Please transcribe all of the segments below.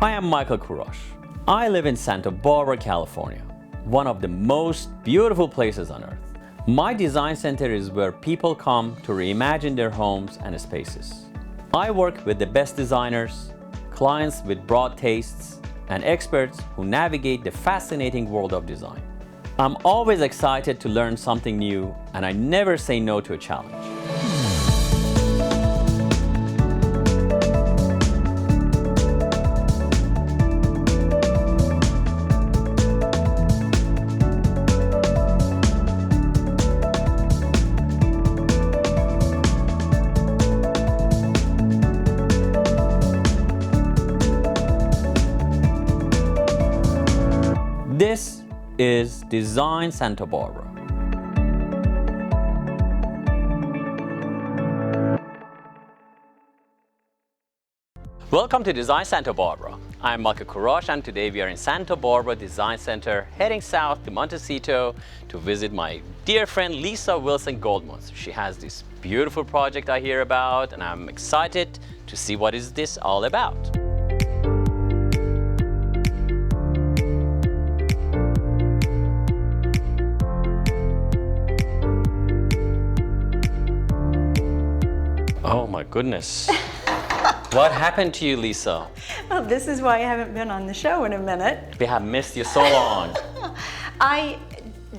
Hi, I'm Michael Kourosh. I live in Santa Barbara, California, one of the most beautiful places on earth. My design center is where people come to reimagine their homes and spaces. I work with the best designers, clients with broad tastes, and experts who navigate the fascinating world of design. I'm always excited to learn something new, and I never say no to a challenge. This is Design Santa Barbara. Welcome to Design Santa Barbara. I'm Michael Kourosh, and today we are in Santa Barbara Design Center, heading south to Montecito to visit my dear friend Lessa Wilson Goldmuntz. She has this beautiful project I hear about, and I'm excited to see what is this all about. Oh my goodness. What happened to you, Leesa? Well, this is why I haven't been on the show in a minute. We have missed you so long. I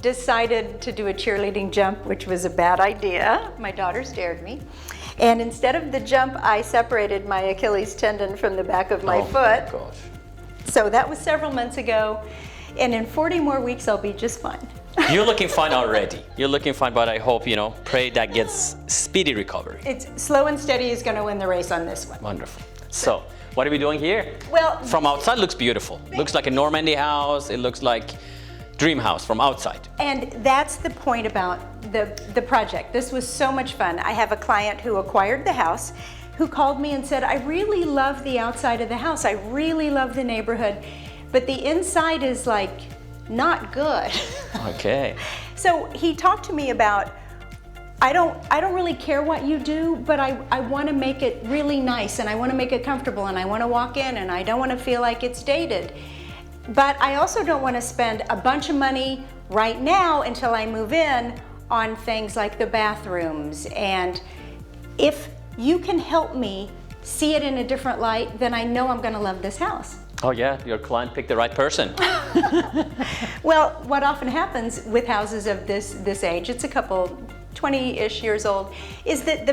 decided to do a cheerleading jump, which was a bad idea. My daughter scared me. And instead of the jump, I separated my Achilles tendon from the back of my foot. Oh my gosh. So that was several months ago. And in 40 more weeks, I'll be just fine. You're looking fine already. You're looking fine, but I hope, pray that gets speedy recovery. It's slow and steady is going to win the race on this one. Wonderful. So, what are we doing here? Well, from outside looks beautiful. Looks like a Normandy house. It looks like dream house from outside. And that's the point about the project. This was so much fun. I have a client who acquired the house who called me and said, I really love the outside of the house. I really love the neighborhood, but the inside is like not good. Okay. So he talked to me about, I don't really care what you do, but I want to make it really nice, and I want to make it comfortable, and I want to walk in, and I don't want to feel like it's dated. But I also don't want to spend a bunch of money right now until I move in on things like the bathrooms. And if you can help me see it in a different light, then I know I'm going to love this house. Oh yeah, your client picked the right person. Well, what often happens with houses of this age, it's a couple 20-ish years old, is that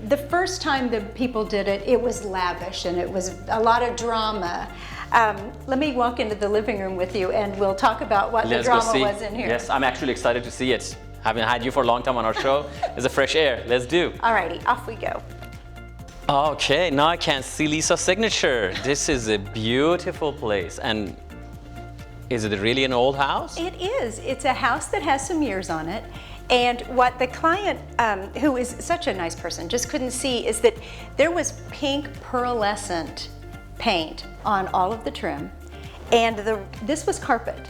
the first time the people did it, it was lavish and it was a lot of drama. Let me walk into the living room with you and we'll talk about what the drama was in here. Yes, I'm actually excited to see it. Haven't had you for a long time on our show. It's a fresh air. Let's do. Alrighty, off we go. Okay, now I can see Leesa's signature. This is a beautiful place. And is it really an old house? It is. It's a house that has some years on it. And what the client, who is such a nice person, just couldn't see is that there was pink pearlescent paint on all of the trim. And this was carpet.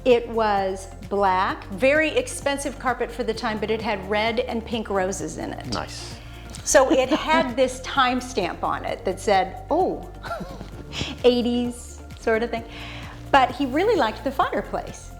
It was black, very expensive carpet for the time, but it had red and pink roses in it. Nice. So it had this timestamp on it that said, oh, 80s sort of thing. But he really liked the fireplace.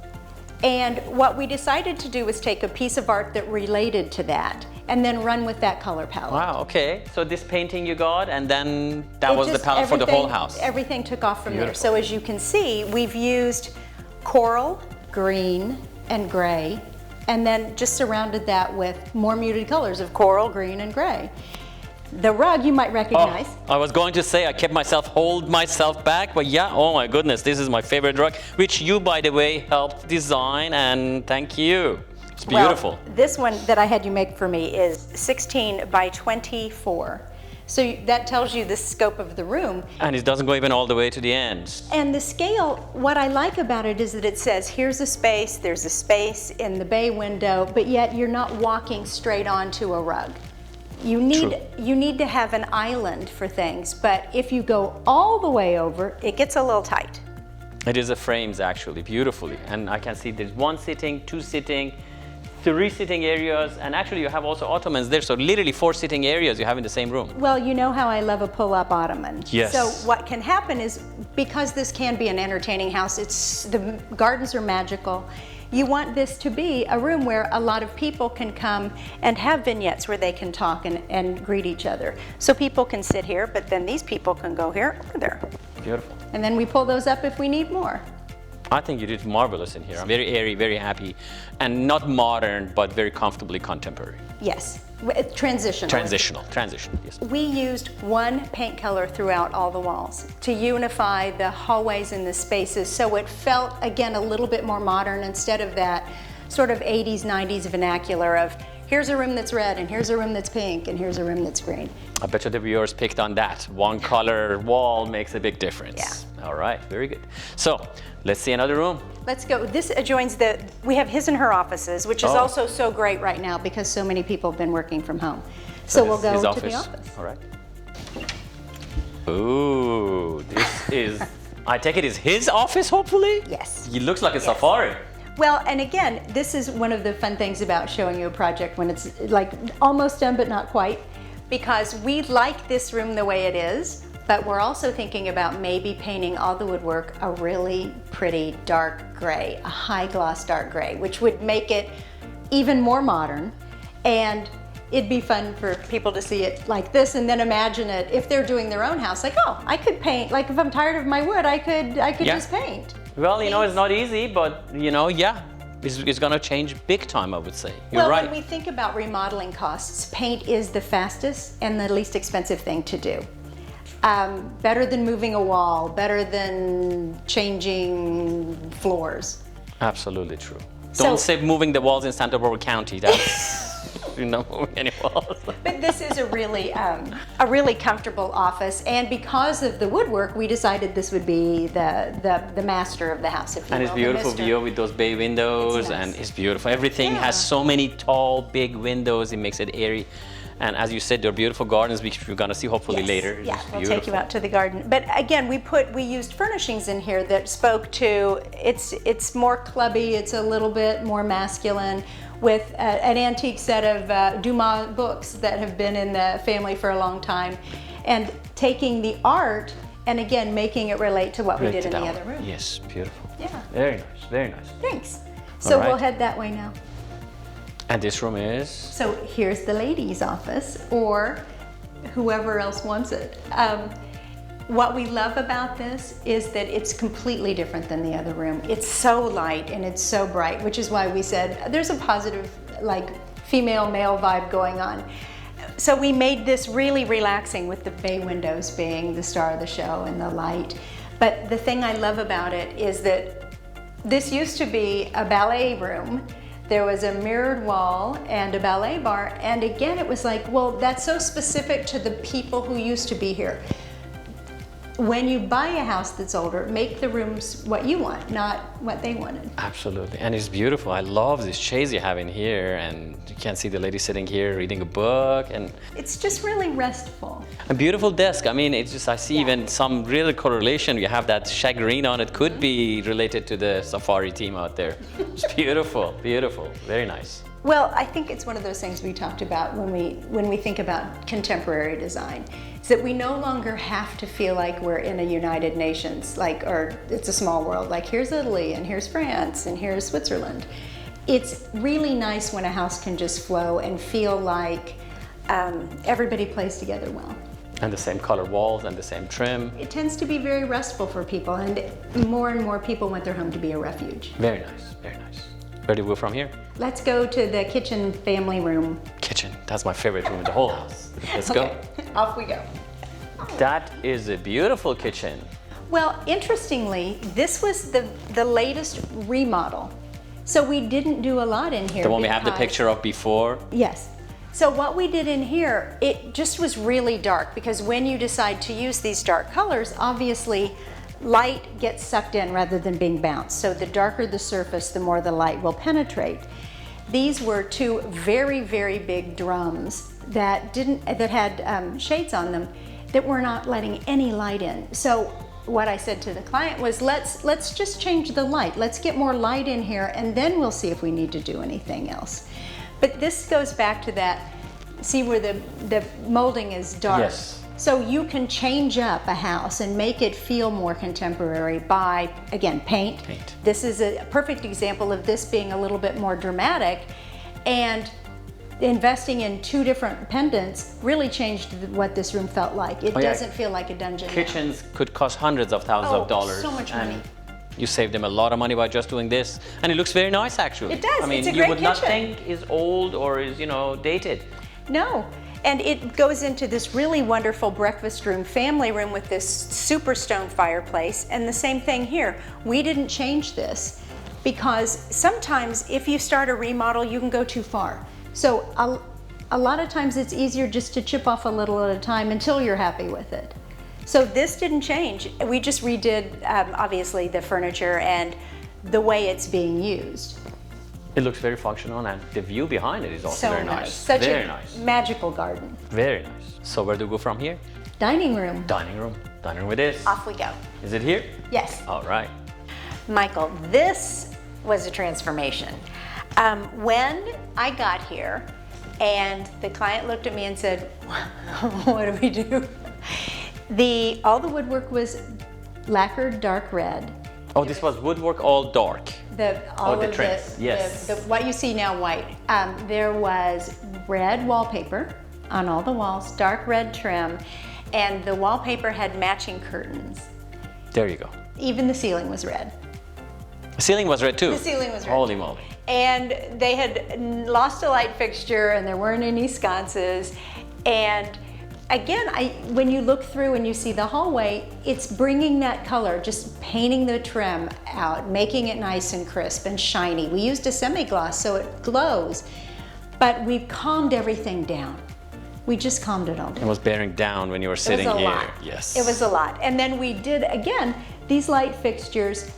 And what we decided to do was take a piece of art that related to that and then run with that color palette. Wow, okay. So this painting you got, and then that was the palette for the whole house. Everything took off from there. So as you can see, we've used coral, green, and gray, and then just surrounded that with more muted colors of coral, green, and gray. The rug you might recognize. Oh, I was going to say, I kept hold myself back, but yeah, oh my goodness, this is my favorite rug, which you, by the way, helped design, and thank you. It's beautiful. Well, this one that I had you make for me is 16 by 24. So that tells you the scope of the room. And it doesn't go even all the way to the end. And the scale, what I like about it is that it says, here's a space, there's a space in the bay window, but yet you're not walking straight onto a rug. You need to have an island for things, but if you go all the way over, it gets a little tight. It is a frames actually, beautifully. And I can see there's one sitting, two sitting, three sitting areas, and actually you have also ottomans there, so literally 4 sitting areas you have in the same room. Well, you know how I love a pull-up ottoman. Yes. So what can happen is, because this can be an entertaining house, the gardens are magical. You want this to be a room where a lot of people can come and have vignettes where they can talk and greet each other. So people can sit here, but then these people can go here or there. Beautiful. And then we pull those up if we need more. I think you did marvelous in here. I'm very airy, very happy, and not modern, but very comfortably contemporary. Yes, transitional. Transitional, yes. We used one paint color throughout all the walls to unify the hallways and the spaces, so it felt, again, a little bit more modern instead of that sort of 80s, 90s vernacular of here's a room that's red, and here's a room that's pink, and here's a room that's green. I bet you the viewers picked on that. One color wall makes a big difference. Yeah. All right, very good. So, let's see another room. Let's go. This adjoins we have his and her offices, which is also so great right now because so many people have been working from home. So we'll go to the office. All right. Ooh, this is, I take it is his office, hopefully? Yes. He looks like a safari. Well, and again, this is one of the fun things about showing you a project when it's like almost done but not quite, because we like this room the way it is, but we're also thinking about maybe painting all the woodwork a really pretty dark gray, a high gloss dark gray, which would make it even more modern, and it'd be fun for people to see it like this and then imagine it if they're doing their own house, like, oh, I could paint, like if I'm tired of my wood, I could just paint. Well, you know, it's not easy, but you know, yeah, it's gonna change big time, I would say. You're right. When we think about remodeling costs, paint is the fastest and the least expensive thing to do. Better than moving a wall, better than changing floors. Absolutely true. Don't say moving the walls in Santa Barbara County. That's you're not moving any walls. But this is a really comfortable office, and because of the woodwork, we decided this would be the master of the house. If you and it's beautiful view with those bay windows, and it's beautiful. Everything has so many tall, big windows. It makes it airy. And as you said, they're beautiful gardens, which we're going to see hopefully later. Yeah, we'll take you out to the garden. But again, we used furnishings in here that spoke to, it's more clubby, it's a little bit more masculine, with an antique set of Dumas books that have been in the family for a long time, and taking the art and again making it relate to what we did in the other room. Yes, beautiful. Yeah. Very nice, very nice. Thanks. So right. We'll head that way now. And this room is? So here's the ladies' office, or whoever else wants it. What we love about this is that it's completely different than the other room. It's so light and it's so bright, which is why we said there's a positive, like, female-male vibe going on. So we made this really relaxing with the bay windows being the star of the show and the light. But the thing I love about it is that this used to be a ballet room. There was a mirrored wall and a ballet bar, and again it was like, well, that's so specific to the people who used to be here. When you buy a house that's older, make the rooms what you want, not what they wanted. Absolutely, and it's beautiful. I love this chase you have in here, and you can see the lady sitting here reading a book, and it's just really restful. A beautiful desk. I mean, it's just, I see even some real correlation. You have that shagreen on it, could be related to the safari team out there. It's beautiful, beautiful, very nice. Well, I think it's one of those things we talked about when we think about contemporary design, is that we no longer have to feel like we're in a United Nations, or it's a small world, like here's Italy and here's France and here's Switzerland. It's really nice when a house can just flow and feel like everybody plays together well. And the same color walls and the same trim. It tends to be very restful for people, and more people want their home to be a refuge. Very nice, very nice. Where do we go from here? Let's go to the kitchen family room. Kitchen, that's my favorite room in the whole house. Let's go. Off we go. That is a beautiful kitchen. Well, interestingly, this was the latest remodel. So we didn't do a lot in here. The one we have the picture of before? Yes. So what we did in here, it just was really dark, because when you decide to use these dark colors, obviously light gets sucked in rather than being bounced. So the darker the surface, the more the light will penetrate. These were two very, very big drums that had shades on them that were not letting any light in. So what I said to the client was, let's just change the light. Let's get more light in here, and then we'll see if we need to do anything else. But this goes back to that, see where the molding is dark. Yes. So you can change up a house and make it feel more contemporary by, again, paint. This is a perfect example of this being a little bit more dramatic, and investing in 2 different pendants really changed what this room felt like. It doesn't feel like a dungeon. Kitchens could cost hundreds of thousands of dollars. So much money. You save them a lot of money by just doing this, and it looks very nice actually. It does. I mean, it's a you great would kitchen. not think is old or is, you know, dated. No. And it goes into this really wonderful breakfast room, family room with this super stone fireplace. And the same thing here. We didn't change this because sometimes if you start a remodel, you can go too far. So a lot of times it's easier just to chip off a little at a time until you're happy with it. So this didn't change. We just redid, obviously, the furniture and the way it's being used. It looks very functional, and the view behind it is also very nice. Such very a nice. magical garden. Very nice. So where do we go from here? Dining room. Dining room. Dining room with this. Off we go. Is it here? Yes. All right. Michael, this was a transformation. When I got here and the client looked at me and said, what do we do? All the woodwork was lacquered dark red. Oh, this was woodwork all dark. All the of trims, yes. what you see now white. There was red wallpaper on all the walls, dark red trim, and the wallpaper had matching curtains. There you go. Even the ceiling was red. The ceiling was red too. The ceiling was red. Holy moly. And they had lost a light fixture and there weren't any sconces. And again, when you look through and you see the hallway, it's bringing that color, just painting the trim out, making it nice and crisp and shiny. We used a semi-gloss so it glows, but we've calmed everything down. We just calmed it all down. It was bearing down when you were sitting here. Lot. Yes. It was a lot. And then we did, again, these light fixtures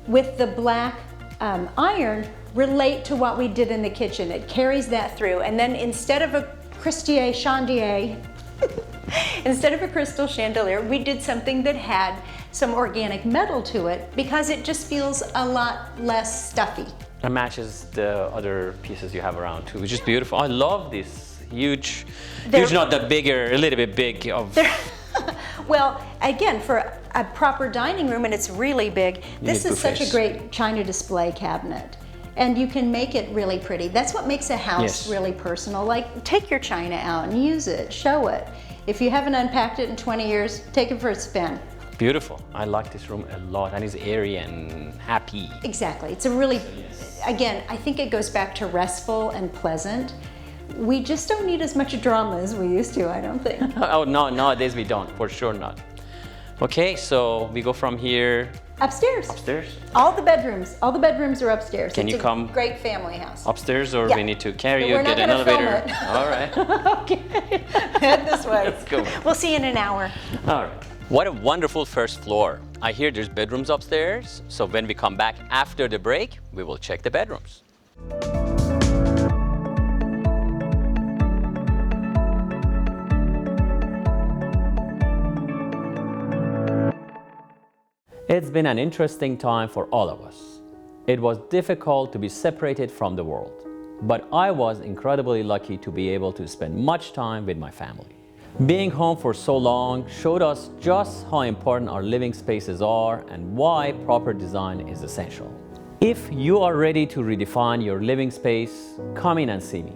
with the black iron relate to what we did in the kitchen. It carries that through. And then instead of a chandelier, instead of a crystal chandelier, we did something that had some organic metal to it because it just feels a lot less stuffy. It matches the other pieces you have around too, which is beautiful. I love this huge, not that bigger, a little bit big of. Well, again, for a proper dining room, and it's really big, this is such a great china display cabinet. And you can make it really pretty. That's what makes a house really personal. Like, take your china out and use it, show it. If you haven't unpacked it in 20 years, take it for a spin. Beautiful. I like this room a lot, and it's airy and happy. Exactly. It's a really, again, I think it goes back to restful and pleasant. We just don't need as much drama as we used to, I don't think. Oh, no, nowadays we don't, for sure not. Okay, so we go from here. Upstairs. Upstairs? All the bedrooms are upstairs. Can you come? Great family house. Upstairs, or we need to carry you, We're get not an elevator? Film it. All right. Okay, head this way. Let's go. We'll see you in an hour. All right. What a wonderful first floor. I hear there's bedrooms upstairs, so when we come back after the break, we will check the bedrooms. It's been an interesting time for all of us. It was difficult to be separated from the world, but I was incredibly lucky to be able to spend much time with my family. Being home for so long showed us just how important our living spaces are and why proper design is essential. If you are ready to redefine your living space, come in and see me.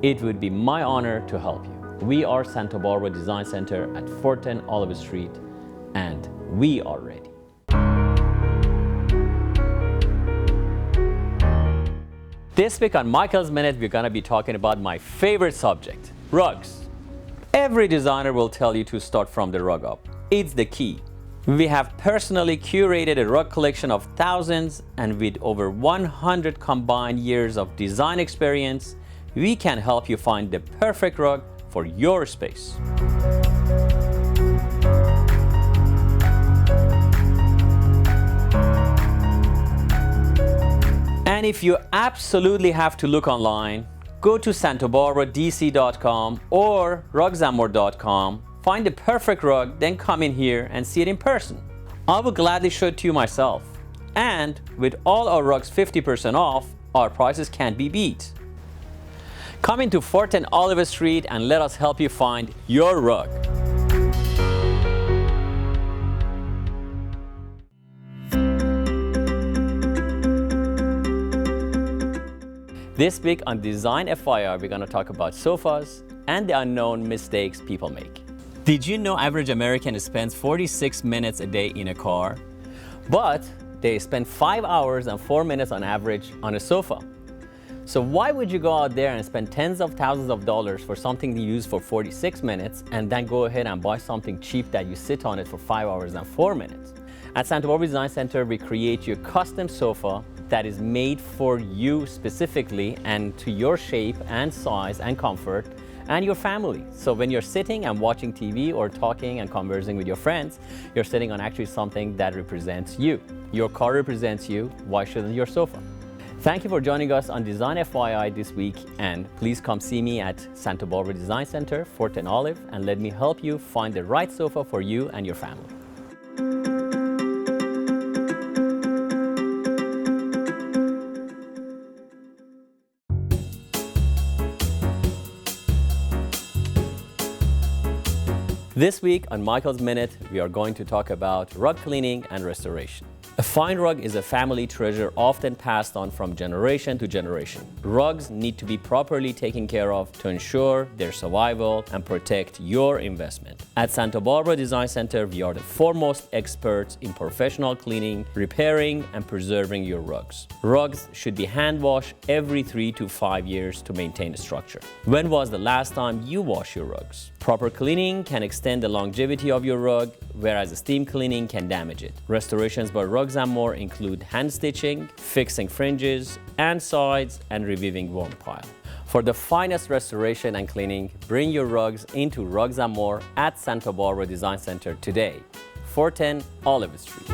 It would be my honor to help you. We are Santa Barbara Design Center at 410 Olive Street, and we are ready. This week on Michael's Minute, we're gonna be talking about my favorite subject, rugs. Every designer will tell you to start from the rug up. It's the key. We have personally curated a rug collection of thousands, and with over 100 combined years of design experience, we can help you find the perfect rug for your space. And if you absolutely have to look online, go to santabarbaradc.com or rugsamore.com, find the perfect rug, then come in here and see it in person. I will gladly show it to you myself. And with all our rugs 50% off, our prices can't be beat. Come into 410 Olive Street and let us help you find your rug. This week on Design FYI, we're going to talk about sofas and the unknown mistakes people make. Did you know average American spends 46 minutes a day in a car? But they spend 5 hours and 4 minutes on average on a sofa. So why would you go out there and spend tens of thousands of dollars for something you use for 46 minutes and then go ahead and buy something cheap that you sit on it for 5 hours and 4 minutes? At Santa Barbara Design Center, we create you a custom sofa that is made for you specifically and to your shape and size and comfort and your family. So when you're sitting and watching TV or talking and conversing with your friends, you're sitting on actually something that represents you. Your car represents you, why shouldn't your sofa? Thank you for joining us on Design FYI this week, and please come see me at Santa Barbara Design Center, 410 Olive, and let me help you find the right sofa for you and your family. This week on Michael's Minute, we are going to talk about rug cleaning and restoration. A fine rug is a family treasure often passed on from generation to generation. Rugs need to be properly taken care of to ensure their survival and protect your investment. At Santa Barbara Design Center, we are the foremost experts in professional cleaning, repairing, and preserving your rugs. Rugs should be hand washed every 3 to 5 years to maintain structure. When was the last time you washed your rugs? Proper cleaning can extend the longevity of your rug, whereas steam cleaning can damage it. Restorations by Rugs & More include hand stitching, fixing fringes and sides, and reviving worn pile. For the finest restoration and cleaning, bring your rugs into Rugs & More at Santa Barbara Design Center today, 410 Olive Street.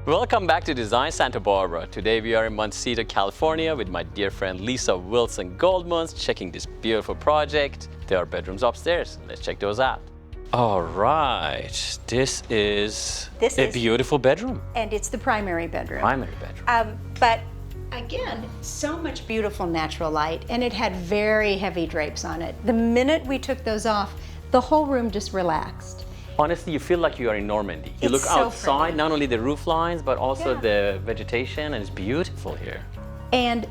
Welcome back to Design Santa Barbara. Today we are in Montecito, California with my dear friend Lessa Wilson Goldmuntz checking this beautiful project. There are bedrooms upstairs. Let's check those out. All right, this is a beautiful bedroom. And it's the primary bedroom. Primary bedroom. But again, so much beautiful natural light, and it had very heavy drapes on it. The minute we took those off, the whole room just relaxed. Honestly, you feel like you are in Normandy. You look outside, not only the roof lines, but also the vegetation, and it's beautiful here. And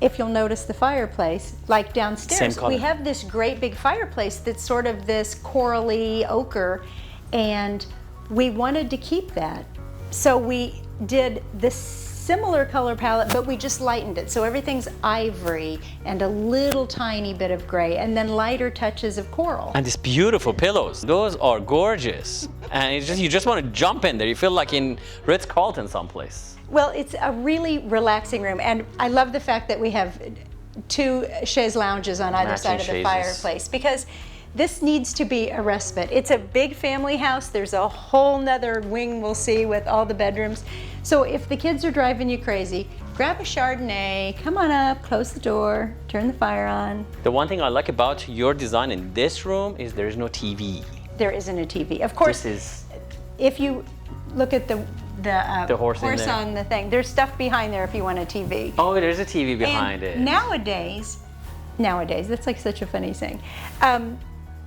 if you'll notice the fireplace, like downstairs, we have this great big fireplace that's sort of this corally ochre, and we wanted to keep that. So we did this similar color palette, but we just lightened it. So everything's ivory and a little tiny bit of gray, and then lighter touches of coral. And these beautiful pillows, those are gorgeous. And it's just, you just want to jump in there. You feel like in Ritz-Carlton someplace. Well, it's a really relaxing room, and I love the fact that we have 2 chaise lounges on either side of the fireplace, because this needs to be a respite. It's a big family house. There's a whole nother wing we'll see with all the bedrooms. So if the kids are driving you crazy, grab a Chardonnay, come on up, close the door, turn the fire on. The one thing I like about your design in this room is there is no TV. There isn't a TV. Of course, if you look at the horse on the thing, there's stuff behind there if you want a TV. Oh, there's a TV behind it. Nowadays, that's like such a funny saying.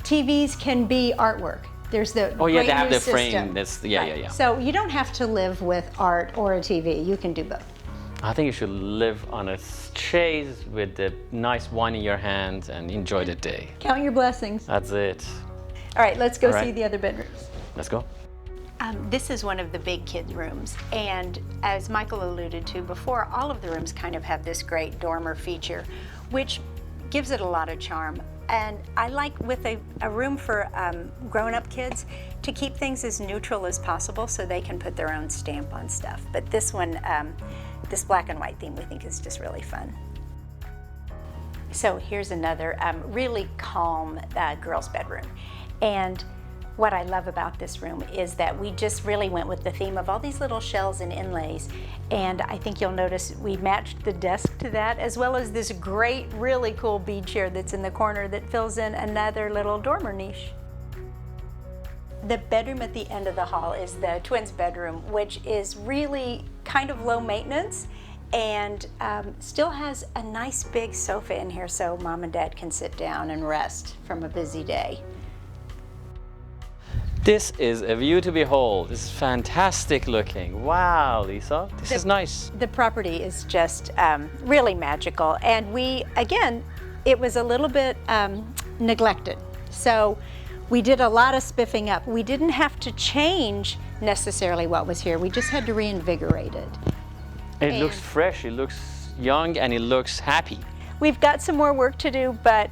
TVs can be artwork. There's the they have the frame. That's yeah. So you don't have to live with art or a TV. You can do both. I think you should live on a chaise with the nice wine in your hand and enjoy the day. Count your blessings. That's it. All right, let's go see the other bedrooms. Let's go. This is one of the big kids' rooms, and as Michael alluded to before, all of the rooms kind of have this great dormer feature, which gives it a lot of charm. And I like, with a room for grown-up kids, to keep things as neutral as possible so they can put their own stamp on stuff. But this one, this black and white theme, we think is just really fun. So here's another really calm girls' bedroom. And what I love about this room is that we just really went with the theme of all these little shells and inlays. And I think you'll notice we matched the desk to that, as well as this great, really cool bead chair that's in the corner that fills in another little dormer niche. The bedroom at the end of the hall is the twins' bedroom, which is really kind of low maintenance and still has a nice big sofa in here so mom and dad can sit down and rest from a busy day. This is a view to behold. This is fantastic looking. Wow, Leesa, this is nice. The property is just really magical, and it was a little bit neglected. So we did a lot of spiffing up. We didn't have to change necessarily what was here. We just had to reinvigorate it. It looks fresh, it looks young, and it looks happy. We've got some more work to do, but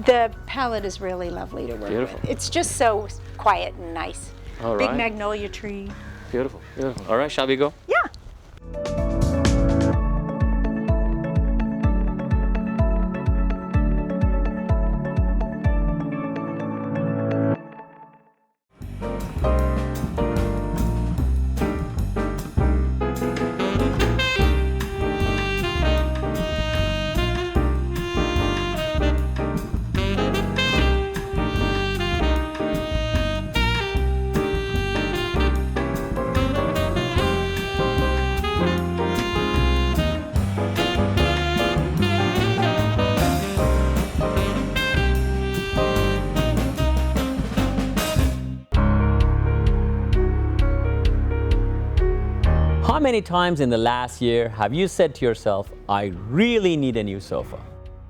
the palette is really lovely to work with. It's just so quiet and nice. All right. Big magnolia tree. Beautiful, beautiful. All right, shall we go? Yeah. How many times in the last year have you said to yourself, I really need a new sofa?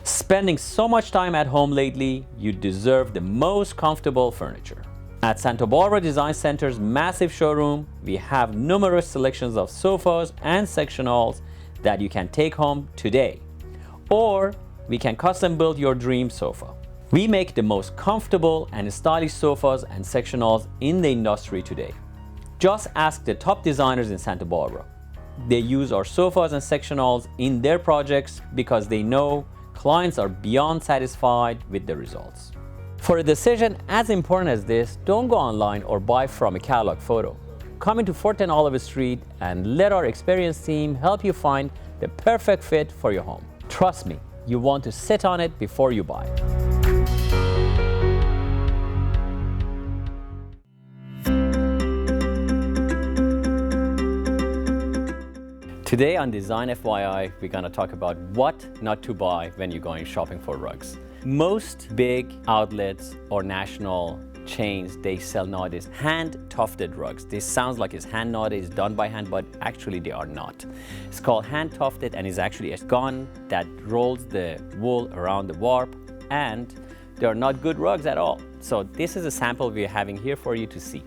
Spending so much time at home lately, you deserve the most comfortable furniture. At Santa Barbara Design Center's massive showroom, we have numerous selections of sofas and sectionals that you can take home today. Or we can custom build your dream sofa. We make the most comfortable and stylish sofas and sectionals in the industry today. Just ask the top designers in Santa Barbara. They use our sofas and sectionals in their projects because they know clients are beyond satisfied with the results. For a decision as important as this, don't go online or buy from a catalog photo. Come into 410 Olive Street and let our experienced team help you find the perfect fit for your home. Trust me, you want to sit on it before you buy it. Today on Design FYI, we're going to talk about what not to buy when you're going shopping for rugs. Most big outlets or national chains, they sell nowadays hand-tufted rugs. This sounds like it's hand knotted, it's done by hand, but actually they are not. It's called hand-tufted and is actually a gun that rolls the wool around the warp, and they are not good rugs at all. So this is a sample we're having here for you to see.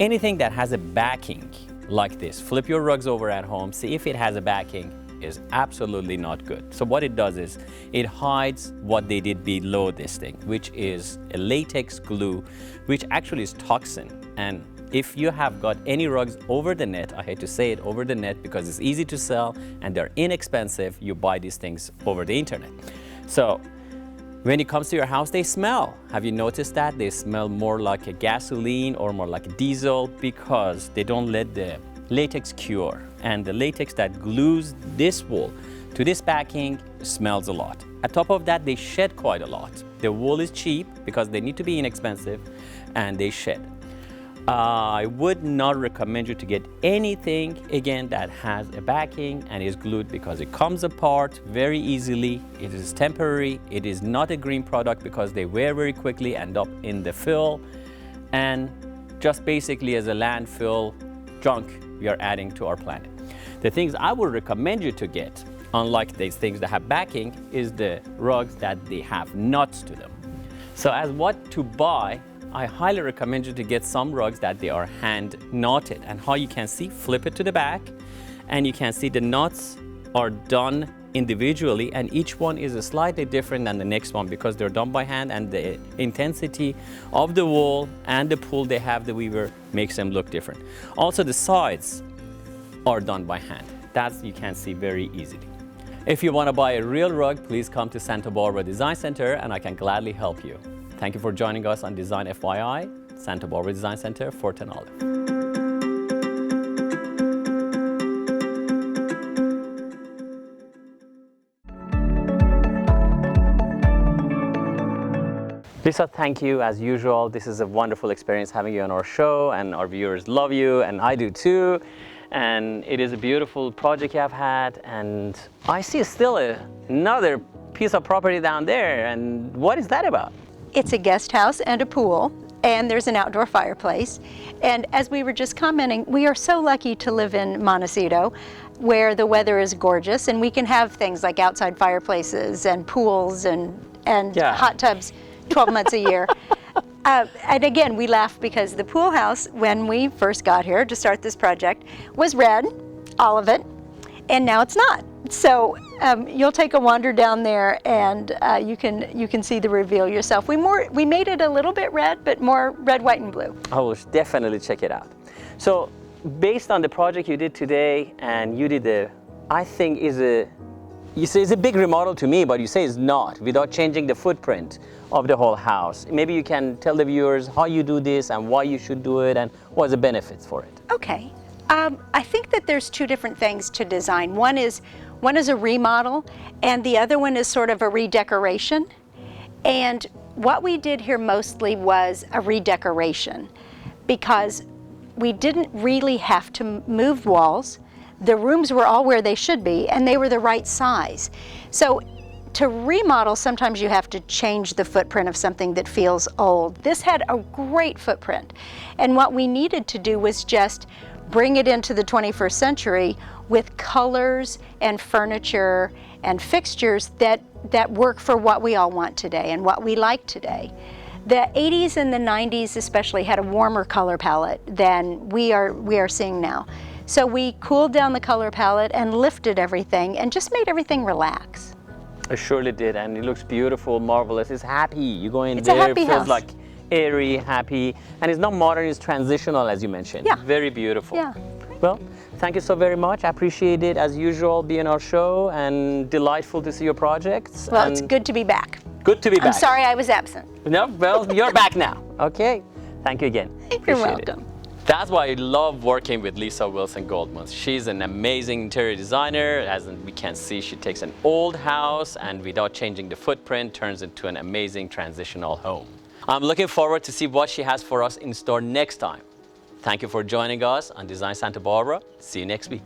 Anything that has a backing like this, flip your rugs over at home, see if it has a backing, is absolutely not good. So what it does is it hides what they did below this thing, which is a latex glue, which actually is toxin. And if you have got any rugs over the net, I hate to say it, over the net, because it's easy to sell and they're inexpensive, you buy these things over the internet. So when it comes to your house, they smell. Have you noticed that? They smell more like a gasoline or more like a diesel because they don't let the latex cure. And the latex that glues this wool to this backing smells a lot. On top of that, they shed quite a lot. The wool is cheap because they need to be inexpensive and they shed. I would not recommend you to get anything, again, that has a backing and is glued because it comes apart very easily. It is temporary. It is not a green product because they wear very quickly, end up in the fill, and just basically as a landfill junk we are adding to our planet. The things I would recommend you to get, unlike these things that have backing, is the rugs that they have nuts to them. So as what to buy, I highly recommend you to get some rugs that they are hand knotted. And how you can see, flip it to the back and you can see the knots are done individually and each one is slightly different than the next one because they're done by hand, and the intensity of the wool and the pull they have, the weaver, makes them look different. Also the sides are done by hand. That you can see very easily. If you want to buy a real rug, please come to Santa Barbara Design Center and I can gladly help you. Thank you for joining us on Design FYI, Santa Barbara Design Center, 410 Olive. Lisa, thank you as usual. This is a wonderful experience having you on our show, and our viewers love you, and I do too. And it is a beautiful project you have had, and I see still another piece of property down there. And what is that about? It's a guest house and a pool, and there's an outdoor fireplace. And as we were just commenting, we are so lucky to live in Montecito, where the weather is gorgeous, and we can have things like outside fireplaces and pools and hot tubs 12 months a year. And again, we laugh because the pool house, when we first got here to start this project, was red, all of it, and now it's not. So you'll take a wander down there, and you can see the reveal yourself. We made it a little bit red, but more red, white, and blue. I will definitely check it out. So, based on the project you did today, and you did you say it's a big remodel to me, but you say it's not, without changing the footprint of the whole house. Maybe you can tell the viewers how you do this and why you should do it and what are the benefits for it. Okay. I think that there's two different things to design. One is a remodel, and the other one is sort of a redecoration. And what we did here mostly was a redecoration, because we didn't really have to move walls. The rooms were all where they should be, and they were the right size. So to remodel, sometimes you have to change the footprint of something that feels old. This had a great footprint, and what we needed to do was just bring it into the 21st century with colors and furniture and fixtures that work for what we all want today and what we like today. The 80s and the 90s especially had a warmer color palette than we are seeing now. So we cooled down the color palette and lifted everything and just made everything relax. It surely did, and it looks beautiful, marvelous. It's happy. You go in it's there, a happy it feels house. like airy, happy, and it's not modern, it's transitional, as you mentioned. Yeah. Very beautiful. Yeah. Well, thank you so very much. I appreciate it, as usual, being on our show, and delightful to see your projects. Well, and it's good to be back. Good to be back. I'm sorry I was absent. No, well, you're back now. Okay. Thank you again. You're Appreciate welcome. it. That's why I love working with Lessa Wilson Goldmuntz. She's an amazing interior designer. As we can see, she takes an old house and without changing the footprint, turns it into an amazing transitional home. I'm looking forward to see what she has for us in store next time. Thank you for joining us on Design Santa Barbara. See you next week.